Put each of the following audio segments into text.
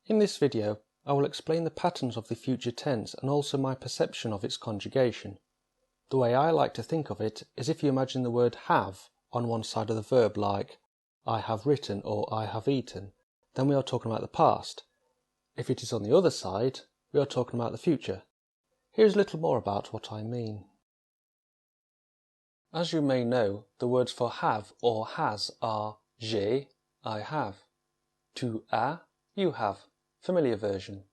In this video, I will explain the patterns of the future tense and also my perception of its conjugation. The way I like to think of it is if you imagine the word have on one side of the verb, like I have written or I have eaten, then we are talking about the past. If it is on the other side, we are talking about the future. Here's a little more about what I mean. As you may know, the words for have or has are j'ai, I have, tu as, you have, familiar version,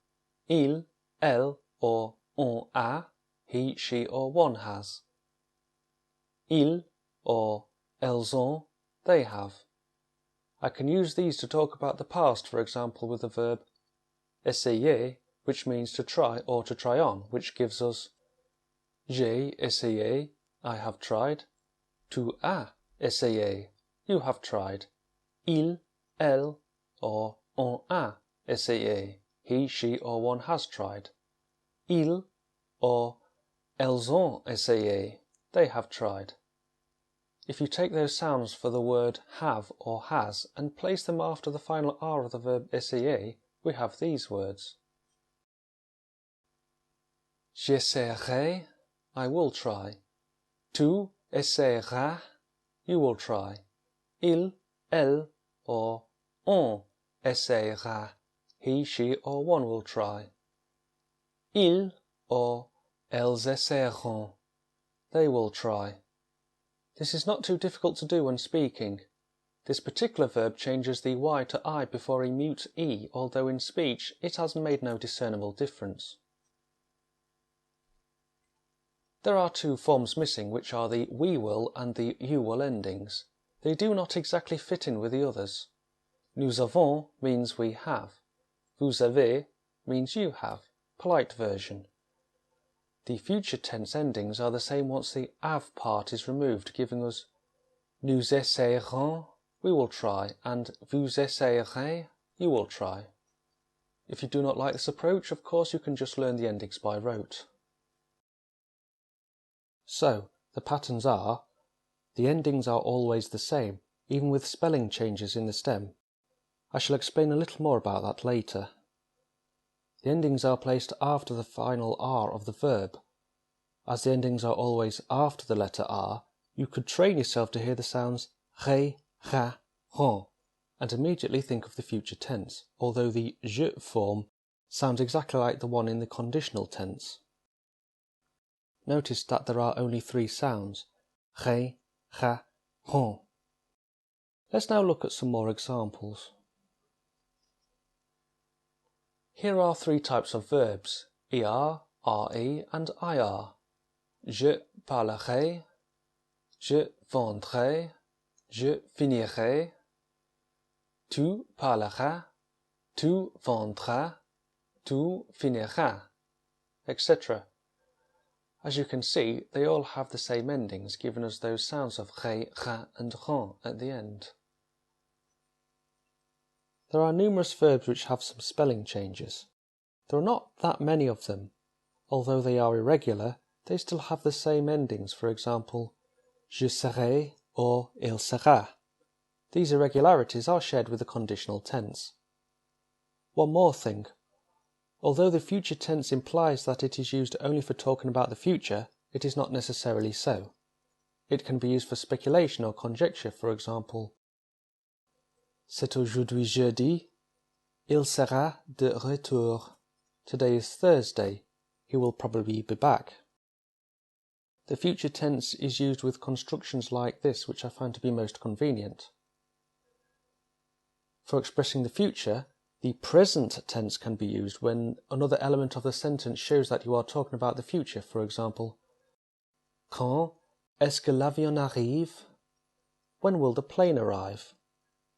il, elle or on a, he, she or one has, ils or elles ont, they have. I can use these to talk about the past, for example, with the verb essayer, which means to try or to try on, which gives us j'ai essayé, I have tried, tu as essayé, you have tried, il, elle or on a essayé, he, she or one has tried, ils or elles ont essayé, they have tried. If you take those sounds for the word have or has and place them after the final R of the verb essayer, we have these words. J'essaierai, I will try. Tu essaieras, you will try. Il, elle or on essayera, he, she or one will try. Ils or elles essaieront, they will try. This is not too difficult to do when speaking. This particular verb changes the Y to I before a mute E, although in speech it has made no discernible difference. There are two forms missing, which are the we will and the you will endings. They do not exactly fit in with the others. Nous avons means we have. Vous avez means you have, polite version. The future tense endings are the same once the have part is removed, giving us nous essayerons, we will try, and vous essayerez, you will try. If you do not like this approach, of course you can just learn the endings by rote. So, the patterns are, the endings are always the same, even with spelling changes in the stem. I shall explain a little more about that later. The endings are placed after the final R of the verb. As the endings are always after the letter R, you could train yourself to hear the sounds ré, ra, ron, and immediately think of the future tense, although the je form sounds exactly like the one in the conditional tense. Notice that there are only three sounds, ré, ra, ron. Let's now look at some more examples. Here are three types of verbs, ir, re and ir. Je parlerai, je vendrai, je finirai, tu parleras, tu vendras, tu finiras, etc. As you can see, they all have the same endings, giving us those sounds of ré, ra and ron at the end. There are numerous verbs which have some spelling changes. There are not that many of them. Although they are irregular, they still have the same endings, for example, je serai or il sera. These irregularities are shared with the conditional tense. One more thing. Although the future tense implies that it is used only for talking about the future, it is not necessarily so. It can be used for speculation or conjecture, for example, c'est aujourd'hui jeudi, il sera de retour. Today is Thursday, he will probably be back. The future tense is used with constructions like this, which I find to be most convenient. For expressing the future, the present tense can be used when another element of the sentence shows that you are talking about the future, for example, quand est-ce que l'avion arrive? When will the plane arrive?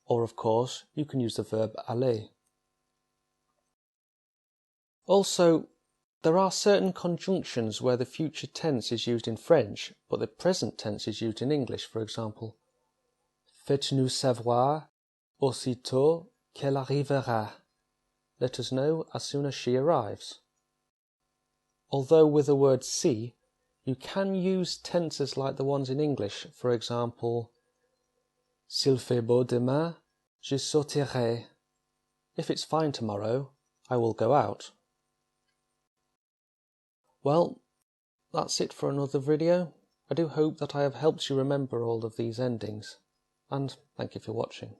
Or, of course, you can use the verb aller. Also, there are certain conjunctions where the future tense is used in French, but the present tense is used in English, for example. Faites-nous savoir aussitôt qu'elle arrivera. Let us know as soon as she arrives. Although with the word si, you can use tenses like the ones in English, for example, s'il fait beau demain, je sortirai. If it's fine tomorrow, I will go out. Well, that's it for another video. I do hope that I have helped you remember all of these endings, and thank you for watching.